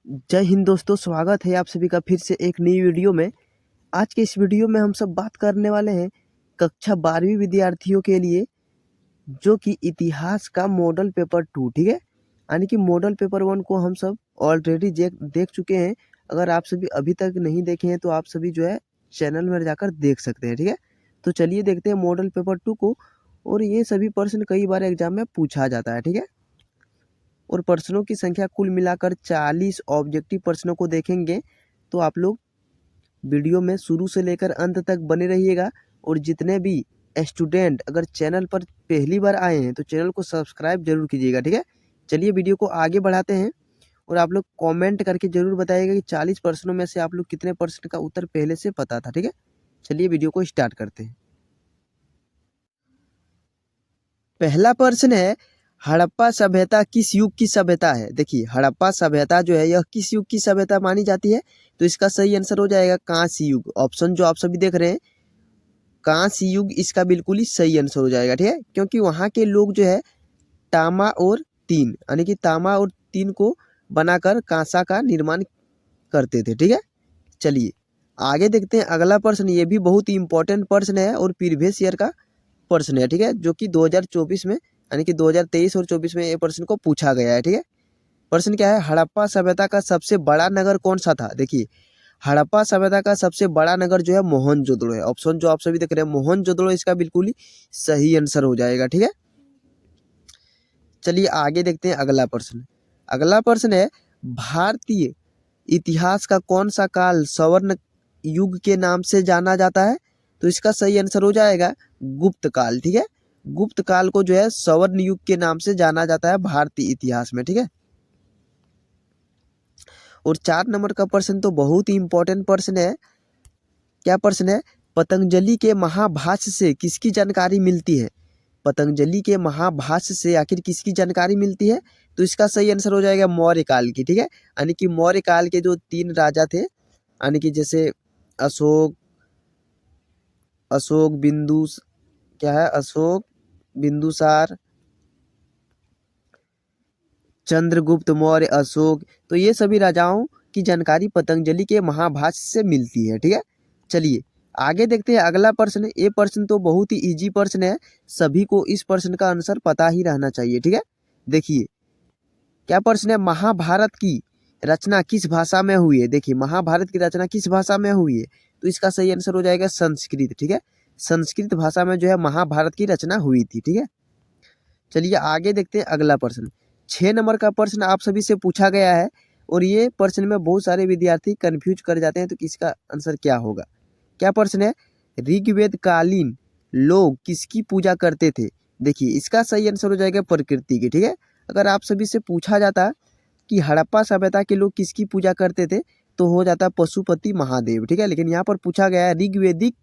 जय हिंद दोस्तों, स्वागत है आप सभी का फिर से एक नई वीडियो में। आज के इस वीडियो में हम सब बात करने वाले हैं कक्षा 12वीं विद्यार्थियों के लिए, जो कि इतिहास का मॉडल पेपर 2, ठीक है। यानी कि मॉडल पेपर 1 को हम सब ऑलरेडी देख चुके हैं। अगर आप सभी अभी तक नहीं देखे हैं तो आप सभी जो है चैनल में जाकर देख सकते हैं, ठीक है। तो चलिए देखते हैं मॉडल पेपर 2 को। और ये सभी प्रश्न कई बार एग्जाम में पूछा जाता है, ठीक है। और प्रश्नों की संख्या कुल मिलाकर 40 ऑब्जेक्टिव प्रश्नों को देखेंगे। तो आप लोग वीडियो में शुरू से लेकर अंत तक बने रहिएगा। और जितने भी स्टूडेंट अगर चैनल पर पहली बार आए हैं तो चैनल को सब्सक्राइब जरूर कीजिएगा, ठीक है। चलिए वीडियो को आगे बढ़ाते हैं। और आप लोग कमेंट करके जरूर बताइएगा कि 40 प्रश्नों में से आप लोग कितने प्रश्न का उत्तर पहले से पता था, ठीक है। चलिए वीडियो को स्टार्ट करते हैं। पहला प्रश्न है, हड़प्पा सभ्यता किस युग की सभ्यता है। देखिए, हड़प्पा सभ्यता जो है यह किस युग की सभ्यता मानी जाती है। तो इसका सही आंसर हो जाएगा कांस्य युग। ऑप्शन जो आप सभी देख रहे हैं, कांस्य युग, इसका बिल्कुल ही सही आंसर हो जाएगा, ठीक है। क्योंकि वहाँ के लोग जो है तामा और तीन, यानी कि तामा और तीन को बनाकर कांसा का निर्माण करते थे, ठीक है। चलिए आगे देखते हैं अगला प्रश्न। ये भी बहुत ही इंपॉर्टेंट प्रश्न है और प्रीवियस ईयर का प्रश्न है, ठीक है। जो कि 2024 में, यानी कि 2023 और 24 में ये प्रश्न को पूछा गया है, ठीक है। प्रश्न क्या है, हड़प्पा सभ्यता का सबसे बड़ा नगर कौन सा था। देखिए, हड़प्पा सभ्यता का सबसे बड़ा नगर जो है मोहनजोदड़ो है। ऑप्शन जो आप सभी देख रहे हैं मोहनजोदड़ो, इसका बिल्कुल ही सही आंसर हो जाएगा, ठीक है। चलिए आगे देखते हैं अगला प्रश्न। अगला प्रश्न है, भारतीय इतिहास का कौन सा काल स्वर्ण युग के नाम से जाना जाता है। तो इसका सही आंसर हो जाएगा गुप्त काल, ठीक है। गुप्त काल को जो है स्वर्ण युग के नाम से जाना जाता है भारतीय इतिहास में, ठीक है। और 4 नंबर का प्रश्न तो बहुत ही इंपॉर्टेंट प्रश्न है। क्या प्रश्न है, पतंजलि के महाभाष्य से किसकी जानकारी मिलती है। पतंजलि के महाभाष्य से आखिर किसकी जानकारी मिलती है। तो इसका सही आंसर हो जाएगा मौर्य काल की, ठीक है। यानी कि मौर्य काल के जो 3 राजा थे, यानी कि जैसे अशोक अशोक बिंदु क्या है अशोक, बिंदुसार, चंद्रगुप्त मौर्य, अशोक, तो ये सभी राजाओं की जानकारी पतंजलि के महाभाष्य से मिलती है, ठीक है। चलिए आगे देखते हैं अगला प्रश्न। ये प्रश्न तो बहुत ही इजी प्रश्न है, सभी को इस प्रश्न का आंसर पता ही रहना चाहिए, ठीक है। देखिए क्या प्रश्न है, महाभारत की रचना किस भाषा में हुई है। देखिए, महाभारत की रचना किस भाषा में हुई है। तो इसका सही आंसर हो जाएगा संस्कृत, ठीक है। संस्कृत भाषा में जो है महाभारत की रचना हुई थी, ठीक है। चलिए आगे देखते हैं अगला प्रश्न। 6 नंबर का प्रश्न आप सभी से पूछा गया है। और ये प्रश्न में बहुत सारे विद्यार्थी कंफ्यूज कर जाते हैं, तो इसका आंसर क्या होगा। क्या प्रश्न है, ऋग्वेद कालीन लोग किसकी पूजा करते थे। देखिए, इसका सही आंसर हो जाएगा प्रकृति की, ठीक है। अगर आप सभी से पूछा जाता कि हड़प्पा सभ्यता के लोग किसकी पूजा करते थे, तो हो जाता पशुपति महादेव, ठीक है। लेकिन यहाँ पर पूछा गया है ऋग्वेदिक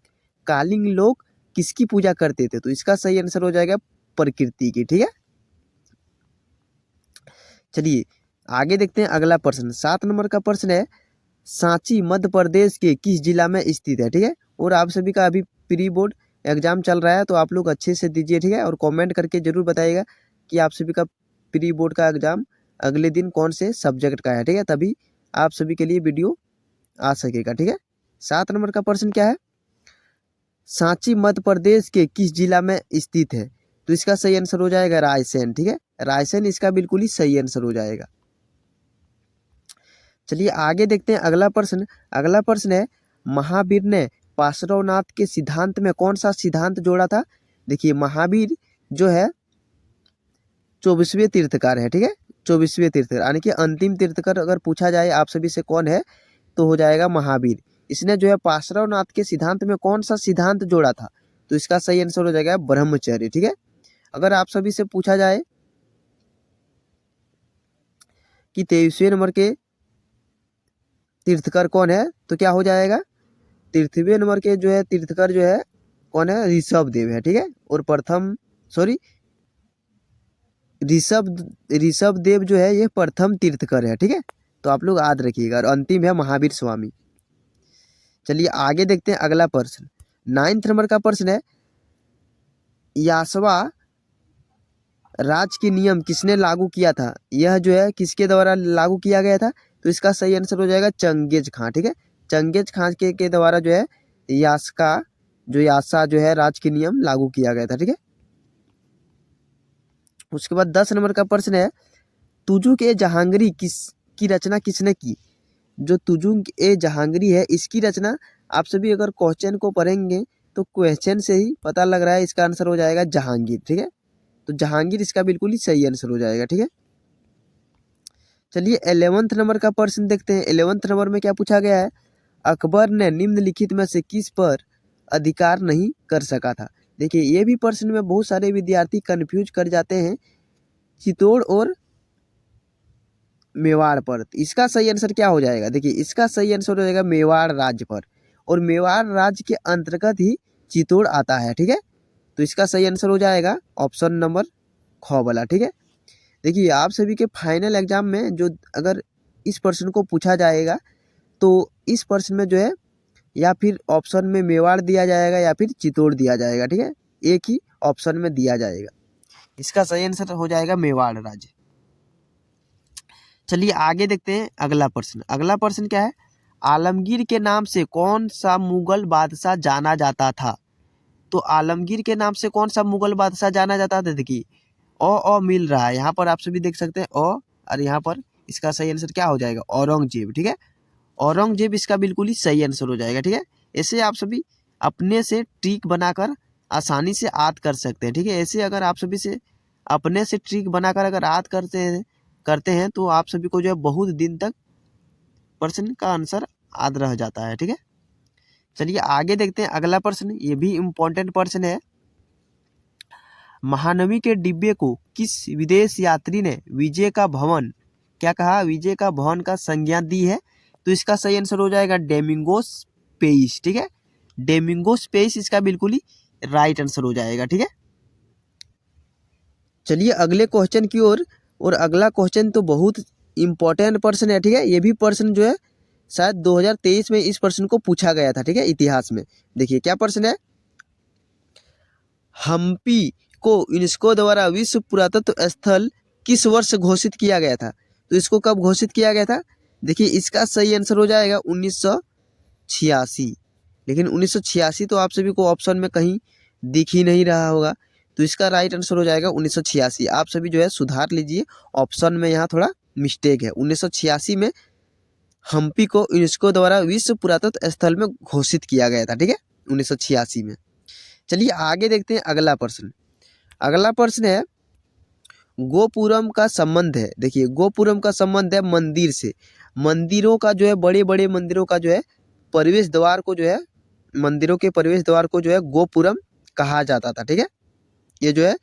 कालीन लोग किसकी पूजा करते थे, तो इसका सही आंसर हो जाएगा प्रकृति की, ठीक है। चलिए आगे देखते हैं अगला प्रश्न। 7 नंबर का प्रश्न है, सांची मध्य प्रदेश के किस जिला में स्थित है, ठीक है। और आप सभी का अभी प्री बोर्ड एग्जाम चल रहा है, तो आप लोग अच्छे से दीजिए, ठीक है। और कमेंट करके जरूर बताइएगा कि आप सभी का प्री बोर्ड का एग्जाम अगले दिन कौन से सब्जेक्ट का है, ठीक है। तभी आप सभी के लिए वीडियो आ सकेगा, ठीक है। 7 नंबर का प्रश्न क्या है, सांची मध्य प्रदेश के किस जिला में स्थित है। तो इसका सही आंसर हो जाएगा रायसेन, ठीक है। रायसेन इसका बिल्कुल ही सही आंसर हो जाएगा। चलिए आगे देखते हैं अगला प्रश्न। अगला प्रश्न है, महावीर ने पार्श्वनाथ के सिद्धांत में कौन सा सिद्धांत जोड़ा था। देखिए, महावीर जो है 24वें तीर्थकर है, ठीक है। 24वें तीर्थकर, यानी कि अंतिम तीर्थकर अगर पूछा जाए आप सभी से कौन है, तो हो जाएगा महावीर। इसने जो है पार्श्वनाथ के सिद्धांत में कौन सा सिद्धांत जोड़ा था। तो इसका सही आंसर हो जाएगा ब्रह्मचर्य, ठीक है। अगर आप सभी से पूछा जाए कि 23वें नंबर के तीर्थकर कौन है, तो क्या हो जाएगा, 23वें नंबर के जो है तीर्थकर जो है कौन है, ऋषभ देव है, ठीक है। और प्रथम सॉरी ऋषभ देव जो है ये प्रथम तीर्थकर है, ठीक है। तो आप लोग याद रखिएगा। और अंतिम है महावीर स्वामी। चलिए आगे देखते हैं अगला प्रश्न। 9th नंबर का प्रश्न है, यासवा राज के नियम किसने लागू किया था। यह जो है किसके द्वारा लागू किया गया था। तो इसका सही आंसर हो जाएगा चंगेज खां। ठीक है, चंगेज खां के द्वारा जो है यासा जो है राज के नियम लागू किया गया था। ठीक है, उसके बाद 10 नंबर का प्रश्न है, तुजुक ए जहांगीरी की रचना किसने की? जो तुजुक ए जहांगीरी है इसकी रचना, आप सभी अगर क्वेश्चन को पढ़ेंगे तो क्वेश्चन से ही पता लग रहा है, इसका आंसर हो जाएगा जहांगीर। ठीक है, तो जहांगीर इसका बिल्कुल ही सही आंसर हो जाएगा। ठीक है, चलिए 11th नंबर का प्रश्न देखते हैं। 11th नंबर में क्या पूछा गया है, अकबर ने निम्नलिखित में से किस पर अधिकार नहीं कर सका था? देखिए ये भी प्रश्न में बहुत सारे विद्यार्थी कंफ्यूज कर जाते हैं, चित्तौड़ और मेवाड़ पर। इसका सही आंसर क्या हो जाएगा? देखिए इसका सही आंसर हो जाएगा मेवाड़ राज्य पर, और मेवाड़ राज्य के अंतर्गत ही चित्तौड़ आता है। ठीक है, तो इसका सही आंसर हो जाएगा ऑप्शन नंबर ख वाला। ठीक है, देखिए आप सभी के फाइनल एग्जाम में जो अगर इस प्रश्न को पूछा जाएगा तो इस प्रश्न में जो है या फिर ऑप्शन में मेवाड़ दिया जाएगा या फिर चित्तौड़ दिया जाएगा। ठीक है, एक ही ऑप्शन में दिया जाएगा। इसका सही आंसर हो जाएगा मेवाड़ राज्य। चलिए आगे देखते हैं अगला प्रश्न। अगला प्रश्न क्या है, आलमगीर के नाम से कौन सा मुगल बादशाह जाना जाता था? तो आलमगीर के नाम से कौन सा मुगल बादशाह जाना जाता था? देखिए ओ मिल रहा है यहाँ पर, आप सभी देख सकते हैं और यहाँ पर इसका सही आंसर क्या हो जाएगा? औरंगजेब। ठीक है, औरंगजेब इसका बिल्कुल ही सही आंसर हो जाएगा। ठीक है, ऐसे आप सभी अपने से ट्रिक बनाकर आसानी से याद कर सकते हैं। ठीक है, ऐसे अगर आप सभी से अपने से ट्रिक बनाकर अगर याद करते हैं तो आप सभी को जो है बहुत दिन तक प्रश्न का आंसर याद रह जाता है। ठीक है, चलिए आगे देखते हैं अगला प्रश्न। ये भी इम्पोर्टेंट प्रश्न है, महानवी के डिब्बे को किस विदेश यात्री ने विजय का भवन क्या कहा? विजय का भवन का संज्ञा दी है। तो इसका सही आंसर हो जाएगा डेमिंगोस पेइस। ठीक है, डेमिंगोस पेइस इसका बिल्कुल ही राइट आंसर हो जाएगा। ठीक है, चलिए अगले क्वेश्चन की ओर। और अगला क्वेश्चन तो बहुत इम्पोर्टेंट प्रश्न है। ठीक है, ये भी प्रश्न जो है शायद 2023 में इस प्रश्न को पूछा गया था। ठीक है, इतिहास में। देखिए क्या प्रश्न है, हम्पी को यूनेस्को द्वारा विश्व पुरातत्व स्थल किस वर्ष घोषित किया गया था? तो इसको कब घोषित किया गया था? देखिए इसका सही आंसर हो जाएगा 1986। लेकिन 1986 तो आप सभी को ऑप्शन में कहीं दिख ही नहीं रहा होगा, तो इसका राइट आंसर हो जाएगा 1986। आप सभी जो है सुधार लीजिए, ऑप्शन में यहाँ थोड़ा मिस्टेक है। 1986 में हम्पी को यूनेस्को द्वारा विश्व पुरातत्व स्थल में घोषित किया गया था। ठीक है, 1986 में। चलिए आगे देखते हैं अगला प्रश्न। अगला प्रश्न है, गोपुरम का संबंध है। देखिए गोपुरम का संबंध है मंदिर से। मंदिरों का जो है, बड़े बड़े मंदिरों का जो है प्रवेश द्वार को जो है, मंदिरों के प्रवेश द्वार को जो है गोपुरम कहा जाता था। ठीक है, ये जो है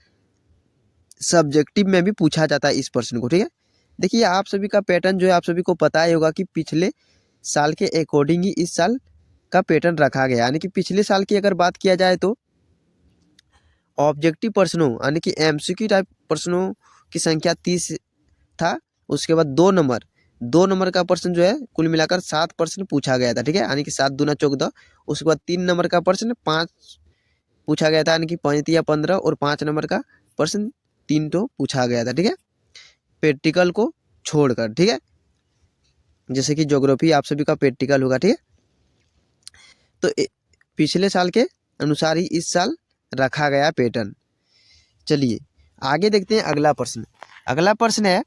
सब्जेक्टिव में भी पूछा जाता है इस प्रश्न को। ठीक है, देखिए आप सभी का पैटर्न जो है आप सभी को पता ही होगा कि पिछले साल के अकॉर्डिंग ही इस साल का पैटर्न रखा गया। यानी कि पिछले साल की अगर बात किया जाए तो ऑब्जेक्टिव प्रश्नों यानी कि एमसीक्यू टाइप प्रश्नों की संख्या 30 था। उसके बाद 2 नंबर का प्रश्न जो है कुल मिलाकर 7 प्रश्न पूछा गया था। ठीक है, यानी कि 7 दूना 14। उसके बाद 3 नंबर का प्रश्न 5 पूछा गया था, यानी कि 5 या 15। और 5 नंबर का प्रश्न 3 तो पूछा गया था। ठीक है, प्रैक्टिकल को छोड़कर। ठीक है, जैसे कि ज्योग्राफी आप सभी का प्रैक्टिकल होगा। ठीक है, तो पिछले साल के अनुसार ही इस साल रखा गया पैटर्न। चलिए आगे देखते हैं अगला प्रश्न। अगला प्रश्न है,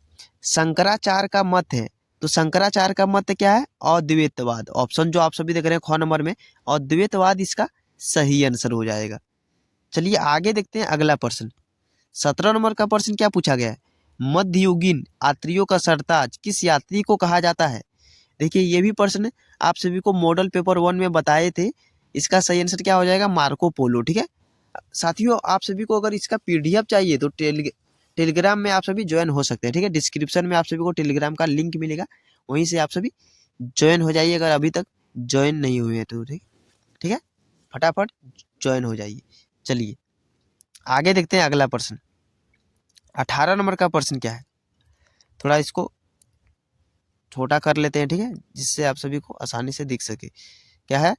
शंकराचार्य का मत है। तो शंकराचार्य का मत क्या है? अद्वैतवाद। ऑप्शन जो आप सभी देख रहे हैं ख नंबर में, अद्वैतवाद इसका सही आंसर हो जाएगा। चलिए आगे देखते हैं अगला प्रश्न। 17 नंबर का प्रश्न क्या पूछा गया है, मध्ययुगीन यात्रियों का सरताज किस यात्री को कहा जाता है? देखिए ये भी प्रश्न आप सभी को मॉडल पेपर 1 में बताए थे। इसका सही आंसर क्या हो जाएगा? Marco Polo. ठीक है साथियों, आप सभी को अगर इसका पीडीएफ चाहिए तो टेलीग्राम में आप सभी ज्वाइन हो सकते हैं। ठीक है, डिस्क्रिप्शन में आप सभी को टेलीग्राम का लिंक मिलेगा, वहीं से आप सभी ज्वाइन हो जाइए अगर अभी तक ज्वाइन नहीं हुए हैं तो। ठीक है, फटाफट ज्वाइन हो जाइए। चलिए आगे देखते हैं अगला प्रश्न। 18 नंबर का प्रश्न क्या है, थोड़ा इसको छोटा कर लेते हैं। ठीक है, जिससे आप सभी को आसानी से दिख सके। क्या है,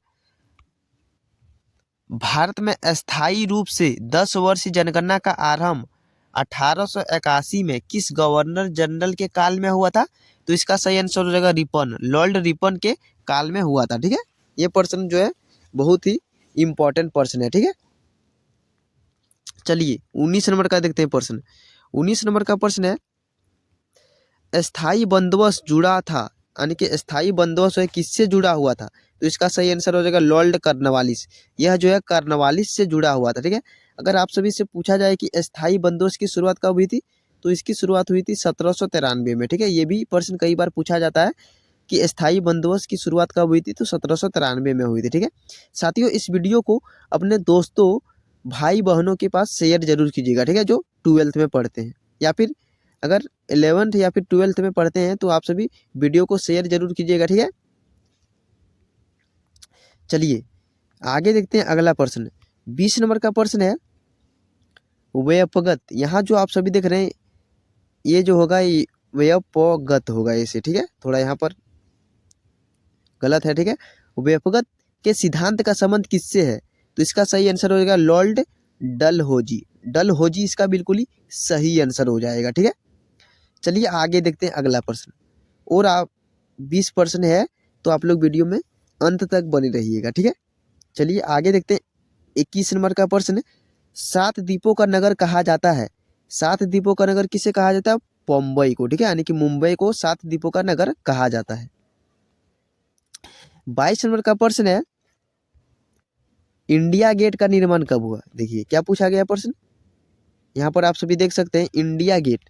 भारत में अस्थायी रूप से 10 वर्षीय जनगणना का आरंभ 1881 में किस गवर्नर जनरल के काल में हुआ था? तो इसका सही आंसर हो जाएगा रिपन, लॉर्ड रिपन के काल में हुआ था। ठीक है, ये प्रश्न जो है बहुत ही इंपॉर्टेंट प्रश्न है। ठीक है, चलिए 19 नंबर का देखते हैं प्रश्न। 19 नंबर का प्रश्न है, स्थायी बंदोबस्त जुड़ा था, यानी कि स्थायी बंदोबस्त है किससे जुड़ा हुआ था? तो इसका सही आंसर हो जाएगा लॉर्ड कॉर्नवालिस। यह जो है कॉर्नवालिस से जुड़ा हुआ था। ठीक है, अगर आप सभी से पूछा जाए कि स्थायी बंदोबस्त की शुरुआत कब हुई थी, तो इसकी शुरुआत हुई थी 1793 में। ठीक है, ये भी प्रश्न कई बार पूछा जाता है कि स्थायी बंदोबस्त की शुरुआत कब हुई थी, तो 1793 में हुई थी। ठीक है साथियों, इस वीडियो को अपने दोस्तों भाई बहनों के पास शेयर जरूर कीजिएगा। ठीक है, जो 12th में पढ़ते हैं या फिर अगर 11th या फिर 12th में पढ़ते हैं तो आप सभी वीडियो को शेयर जरूर कीजिएगा। ठीक है, चलिए आगे देखते हैं अगला प्रश्न। 20 नंबर का प्रश्न है, व्यपगत। यहाँ जो आप सभी देख रहे हैं ये जो होगा ये व्यपगत होगा ऐसे। ठीक है, थोड़ा यहाँ पर गलत है। ठीक है, व्यपगत के सिद्धांत का संबंध किससे है? तो इसका सही आंसर हो जाएगा लॉर्ड डलहौजी। डलहौजी इसका बिल्कुल ही सही आंसर हो जाएगा। ठीक है, चलिए आगे देखते हैं अगला प्रश्न। और आप 20 प्रश्न है तो आप लोग वीडियो में अंत तक बने रहिएगा। ठीक है, चलिए आगे देखते हैं 21 नंबर का प्रश्न। 7 द्वीपों का नगर कहा जाता है। 7 द्वीपों का नगर किसे कहा जाता है? मुंबई को। ठीक है, यानी कि मुंबई को 7 द्वीपों का नगर कहा जाता है। 22 नंबर का प्रश्न है, इंडिया गेट का निर्माण कब हुआ? देखिए क्या पूछा गया प्रश्न, यहाँ पर आप सभी देख सकते हैं इंडिया गेट।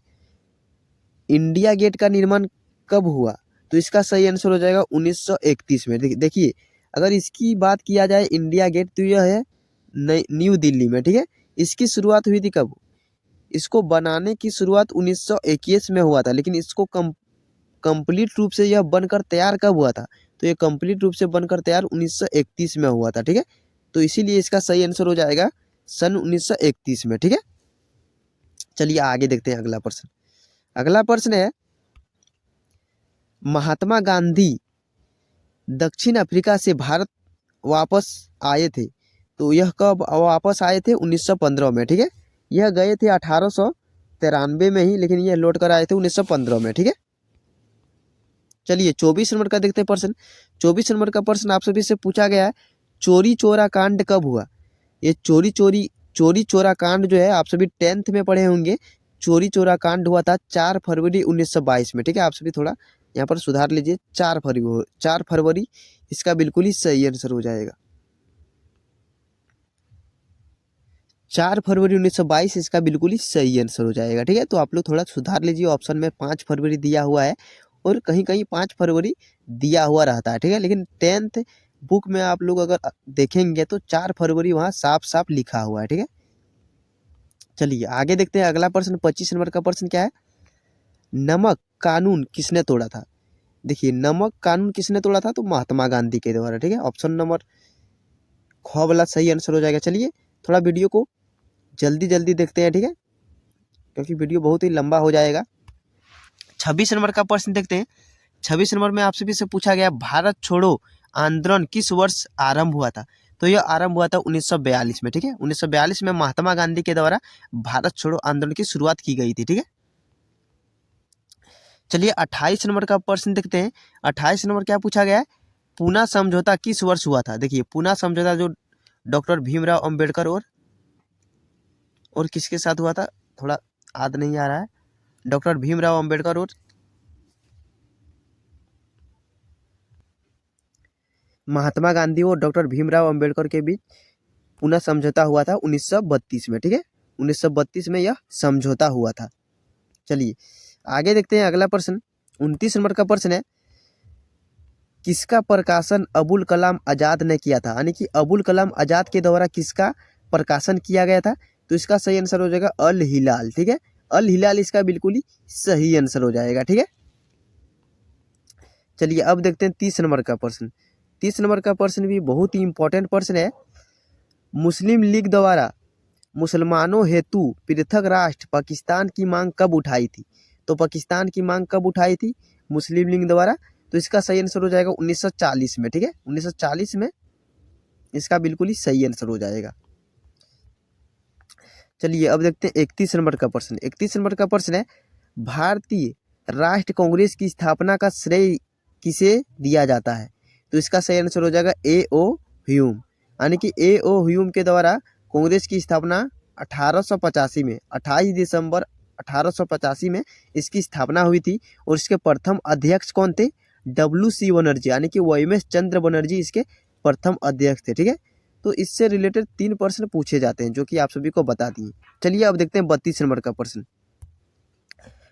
इंडिया गेट का निर्माण कब हुआ? तो इसका सही आंसर हो जाएगा 1931 में। देखिए अगर इसकी बात किया जाए इंडिया गेट, तो यह है न्यू दिल्ली में। ठीक है, इसकी शुरुआत हुई थी कब? इसको बनाने की शुरुआत 1921 में हुआ था, लेकिन इसको कंप्लीट रूप से यह बनकर तैयार कब हुआ था? तो ये कंप्लीट रूप से बनकर तैयार 1931 में हुआ था। ठीक है, तो इसीलिए इसका सही आंसर हो जाएगा सन 1931 में। ठीक है, चलिए आगे देखते हैं अगला प्रश्न। अगला प्रश्न है, महात्मा गांधी दक्षिण अफ्रीका से भारत वापस आए थे, तो यह कब वापस आए थे? 1915 में। ठीक है, यह गए थे 1893 में ही, लेकिन यह लौट कर आए थे 1915 में। ठीक है, चलिए 24 नंबर का देखते हैं प्रश्न। 24 नंबर का प्रश्न आप सभी से पूछा गया है, चोरी चोरा कांड कब हुआ? ये चोरी चोरा कांड जो है आप सभी 10th में पढ़े होंगे। चोरी चोरा कांड हुआ था 4 फरवरी 1922 में। ठीक है, आप सभी थोड़ा यहाँ पर सुधार लीजिए। 4 फरवरी इसका बिल्कुल ही सही आंसर हो जाएगा। 4 फरवरी 1922 इसका बिल्कुल ही सही आंसर हो जाएगा। ठीक है, तो आप लोग थोड़ा सुधार लीजिए। ऑप्शन में 5 फरवरी दिया हुआ है और कहीं कहीं 5 फरवरी दिया हुआ रहता है। ठीक है, लेकिन 10th बुक में आप लोग अगर देखेंगे तो 4 फरवरी वहाँ साफ साफ लिखा हुआ है। ठीक है, चलिए आगे देखते हैं अगला प्रश्न। 25 नंबर का प्रश्न क्या है, नमक कानून किसने तोड़ा था? देखिए नमक कानून किसने तोड़ा था? तो महात्मा गांधी के द्वारा। ठीक है, ऑप्शन नंबर ख वाला सही आंसर हो जाएगा। चलिए थोड़ा वीडियो को जल्दी जल्दी देखते हैं। ठीक है, क्योंकि वीडियो बहुत ही लंबा हो जाएगा। 26 नंबर का प्रश्न देखते हैं। 26 नंबर में आप सभी से पूछा गया, भारत छोड़ो आंदोलन किस वर्ष आरंभ हुआ था? तो यह आरंभ हुआ था 1942 में। ठीक है, 1942 में महात्मा गांधी के द्वारा भारत छोड़ो आंदोलन की शुरुआत की गई थी। ठीक है, चलिए 28 नंबर का प्रश्न देखते हैं। 28 नंबर क्या पूछा गया है, पूना समझौता किस वर्ष हुआ था? देखिए पूना समझौता जो डॉक्टर भीमराव अंबेडकर और किसके साथ हुआ था, थोड़ा याद नहीं आ रहा है। डॉक्टर भीमराव अंबेडकर और महात्मा गांधी और डॉक्टर भीमराव अंबेडकर के बीच पुनः समझौता हुआ था 1932 में। ठीक है, 1932 में यह समझौता हुआ था। चलिए आगे देखते हैं अगला प्रश्न। 29 नंबर का प्रश्न है, किसका प्रकाशन अबुल कलाम आजाद ने किया था? यानी कि अबुल कलाम आजाद के द्वारा किसका प्रकाशन किया गया था? तो इसका सही आंसर हो जाएगा अल हिलाल। ठीक है, अल हिलाल इसका बिल्कुल ही सही आंसर हो जाएगा। ठीक है, चलिए अब देखते हैं 30 नंबर का प्रश्न। 30 नंबर का प्रश्न भी बहुत ही इंपॉर्टेंट प्रश्न है। मुस्लिम लीग द्वारा मुसलमानों हेतु पृथक राष्ट्र पाकिस्तान की मांग कब उठाई थी? तो पाकिस्तान की मांग कब उठाई थी मुस्लिम लीग द्वारा? तो इसका सही आंसर हो जाएगा 1940 में। ठीक है, 1940 में इसका बिल्कुल ही सही आंसर हो जाएगा। चलिए अब देखते हैं 31 नंबर का प्रश्न। 31 नंबर का प्रश्न है, भारतीय राष्ट्र कांग्रेस की स्थापना का श्रेय किसे दिया जाता है? तो इसका सही आंसर हो जाएगा A.O. ह्यूम, यानी कि A.O. ह्यूम के द्वारा कांग्रेस की स्थापना 1885 में 28 दिसंबर 1885 में इसकी स्थापना हुई थी। और इसके प्रथम अध्यक्ष कौन थे? W.C. बनर्जी, यानी कि वोमेश चंद्र बनर्जी इसके प्रथम अध्यक्ष थे। ठीक है, तो इससे रिलेटेड 3 प्रश्न पूछे जाते हैं जो कि आप सभी को बता दिए। चलिए अब देखते हैं 32 नंबर का प्रश्न।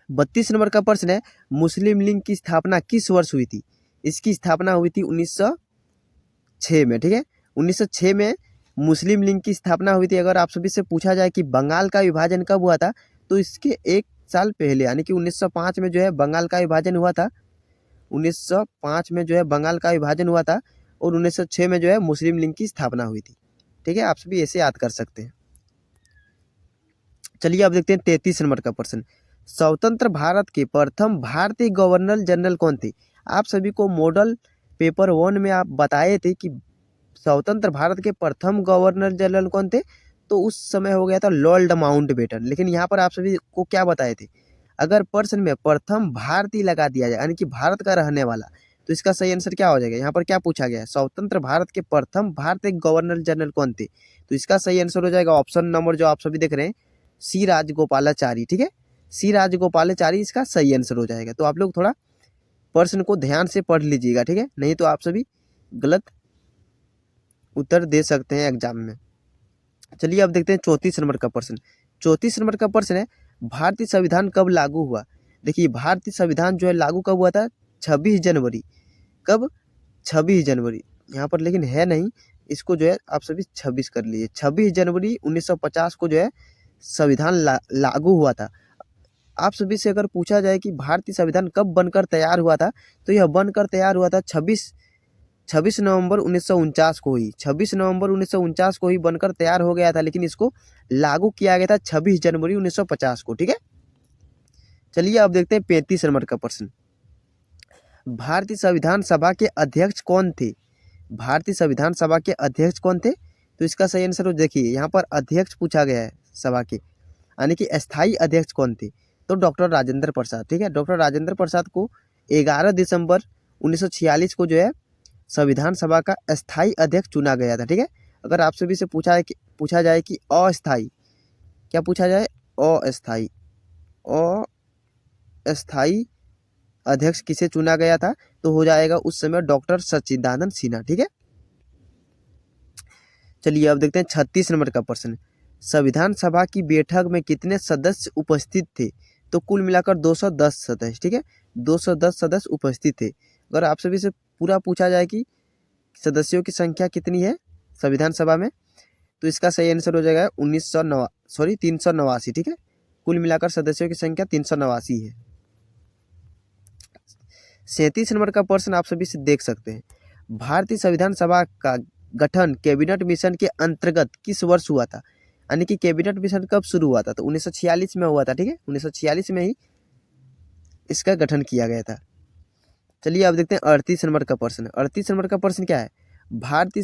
32 नंबर का प्रश्न है, मुस्लिम लीग की स्थापना किस वर्ष हुई थी? इसकी स्थापना हुई थी 1906 में। ठीक है, 1906 में मुस्लिम लीग की स्थापना हुई थी। अगर आप सभी से पूछा जाए कि बंगाल का विभाजन कब हुआ था, तो इसके 1 साल पहले यानी कि 1905 में जो है बंगाल का विभाजन हुआ था। 1905 में जो है बंगाल का विभाजन हुआ था और 1906 में जो है मुस्लिम लीग की स्थापना हुई थी। ठीक है, आप सभी ऐसे याद कर सकते हैं। चलिए अब देखते हैं 33 नंबर का प्रश्न। स्वतंत्र भारत के प्रथम भारतीय गवर्नर जनरल कौन थे? आप सभी को मॉडल पेपर 1 में आप बताए थे कि स्वतंत्र भारत के प्रथम गवर्नर जनरल कौन थे, तो उस समय हो गया था लॉर्ड माउंटबेटन। लेकिन यहाँ पर आप सभी को क्या बताए थे? अगर प्रश्न में प्रथम भारतीय लगा दिया जाए यानी कि भारत का रहने वाला, तो इसका सही आंसर क्या हो जाएगा? यहाँ पर क्या पूछा गया है? स्वतंत्र भारत के प्रथम भारतीय गवर्नर जनरल कौन थे? तो इसका सही आंसर हो जाएगा ऑप्शन नंबर जो आप सभी देख रहे हैं, सी राजगोपालाचारी। ठीक है, सी राजगोपालाचारी इसका सही आंसर हो जाएगा। तो आप लोग थोड़ा प्रश्न को ध्यान से पढ़ लीजिएगा। ठीक है, नहीं तो आप सभी गलत उत्तर दे सकते हैं एग्जाम में। चलिए अब देखते हैं 34 नंबर का प्रश्न। 34 नंबर का प्रश्न है, भारतीय संविधान कब लागू हुआ? देखिए, भारतीय संविधान जो है लागू कब हुआ था? 26 जनवरी। कब? 26 जनवरी। यहाँ पर लेकिन है नहीं, इसको जो है आप सभी 26 कर लीजिए। 26 जनवरी 1950 को जो है संविधान लागू हुआ था। आप सभी से अगर पूछा जाए कि भारतीय संविधान कब बनकर तैयार हुआ था, तो यह बनकर तैयार हुआ था 26 नवंबर 1949 को ही। 26 नवंबर 1949 को ही बनकर तैयार हो गया था, लेकिन इसको लागू किया गया था 26 जनवरी 1950 को। ठीक है, चलिए अब देखते हैं 35 नंबर का प्रश्न। भारतीय संविधान सभा के अध्यक्ष कौन थे? भारतीय संविधान सभा के अध्यक्ष कौन थे? तो इसका सही आंसर हो, देखिए यहाँ पर अध्यक्ष पूछा गया है सभा के, यानी कि अस्थायी अध्यक्ष कौन थे? तो डॉक्टर राजेंद्र प्रसाद। ठीक है, डॉक्टर राजेंद्र प्रसाद को 11 दिसंबर 1946 को जो है संविधान सभा का अस्थायी अध्यक्ष चुना गया था। ठीक है, अगर आप सभी से पूछा जाए कि अस्थायी, क्या पूछा जाए? अस्थायी अध्यक्ष किसे चुना गया था, तो हो जाएगा उस समय डॉक्टर सच्चिदानंद सिन्हा। ठीक है, चलिए अब देखते हैं 36 नंबर का प्रश्न। संविधान सभा की बैठक में कितने सदस्य उपस्थित थे? तो कुल मिलाकर 210 सदस्य। ठीक है, 210 सदस्य उपस्थित थे। अगर आप सभी से पूरा पूछा जाए कि सदस्यों की संख्या कितनी है संविधान सभा में, तो इसका सही आंसर हो जाएगा 389। ठीक है, कुल मिलाकर सदस्यों की संख्या 389 है। 37 नंबर का प्रश्न आप सभी से देख सकते हैं। भारतीय संविधान सभा का गठन कैबिनेट मिशन के अंतर्गत किस वर्ष हुआ था? यानी कि कैबिनेट मिशन कब शुरू हुआ था? तो 1946 में हुआ था। ठीक है, 1946 में ही इसका गठन किया गया था। चलिए अब देखते हैं 38 नंबर का प्रश्न। 38 नंबर का प्रश्न क्या है? भारत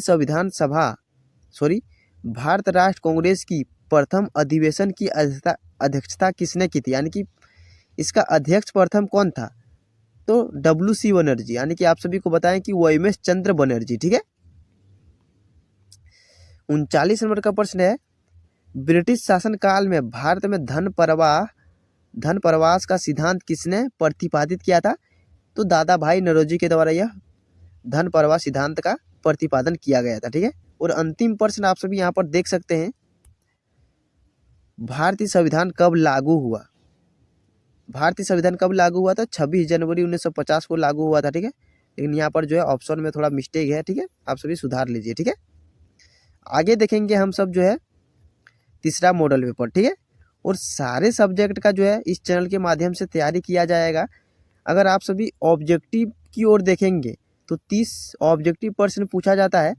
राष्ट्र कांग्रेस की प्रथम अधिवेशन की अध्यक्षता किसने की थी? यानी कि इसका अध्यक्ष प्रथम कौन था? तो W.C. बनर्जी, यानी कि आप सभी को बताएं कि वोमेश चंद्र बनर्जी। ठीक है, 39 नंबर का प्रश्न है, ब्रिटिश शासनकाल में भारत में धन प्रवास का सिद्धांत किसने प्रतिपादित किया था? तो दादा भाई नौरोजी के द्वारा यह धन प्रवास सिद्धांत का प्रतिपादन किया गया था। ठीक है, और अंतिम प्रश्न आप सभी यहाँ पर देख सकते हैं, भारतीय संविधान कब लागू हुआ? भारतीय संविधान कब लागू हुआ था? 26 जनवरी 1950 को लागू हुआ था। ठीक है, लेकिन यहाँ पर जो है ऑप्शन में थोड़ा मिस्टेक है। ठीक है, आप सभी सुधार लीजिए। ठीक है, आगे देखेंगे हम सब जो है तीसरा मॉडल पेपर। ठीक है, और सारे सब्जेक्ट का जो है इस चैनल के माध्यम से तैयारी किया जाएगा। अगर आप सभी ऑब्जेक्टिव की ओर देखेंगे तो 30 ऑब्जेक्टिव प्रश्न पूछा जाता है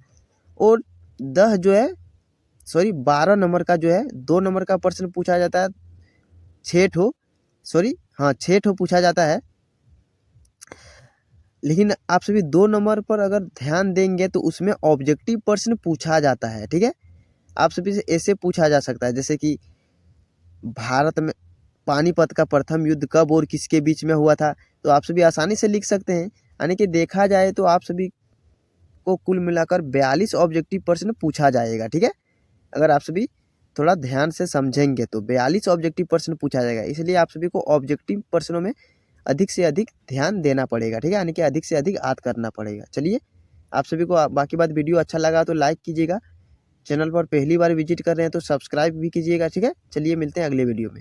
और 12 नंबर का जो है 2 नंबर का प्रश्न पूछा जाता है। 6 ठो पूछा जाता है। लेकिन आप सभी 2 नंबर पर अगर ध्यान देंगे तो उसमें ऑब्जेक्टिव प्रश्न पूछा जाता है। ठीक है, आप सभी से ऐसे पूछा जा सकता है जैसे कि भारत में पानीपत का प्रथम युद्ध कब और किसके बीच में हुआ था, तो आप सभी आसानी से लिख सकते हैं। यानी कि देखा जाए तो आप सभी को कुल मिलाकर 42 ऑब्जेक्टिव प्रश्न पूछा जाएगा, ठीक है। अगर आप सभी थोड़ा ध्यान से समझेंगे तो 42 ऑब्जेक्टिव प्रश्न पूछा जाएगा, इसलिए आप सभी को ऑब्जेक्टिव प्रश्नों में अधिक से अधिक ध्यान देना पड़ेगा, ठीक है, यानी कि अधिक से अधिक याद करना पड़ेगा। चलिए, आप सभी को बाकी बात वीडियो अच्छा लगा तो लाइक कीजिएगा, चैनल पर पहली बार विजिट कर रहे हैं तो सब्सक्राइब भी कीजिएगा, ठीक है। चलिए मिलते हैं अगले वीडियो में।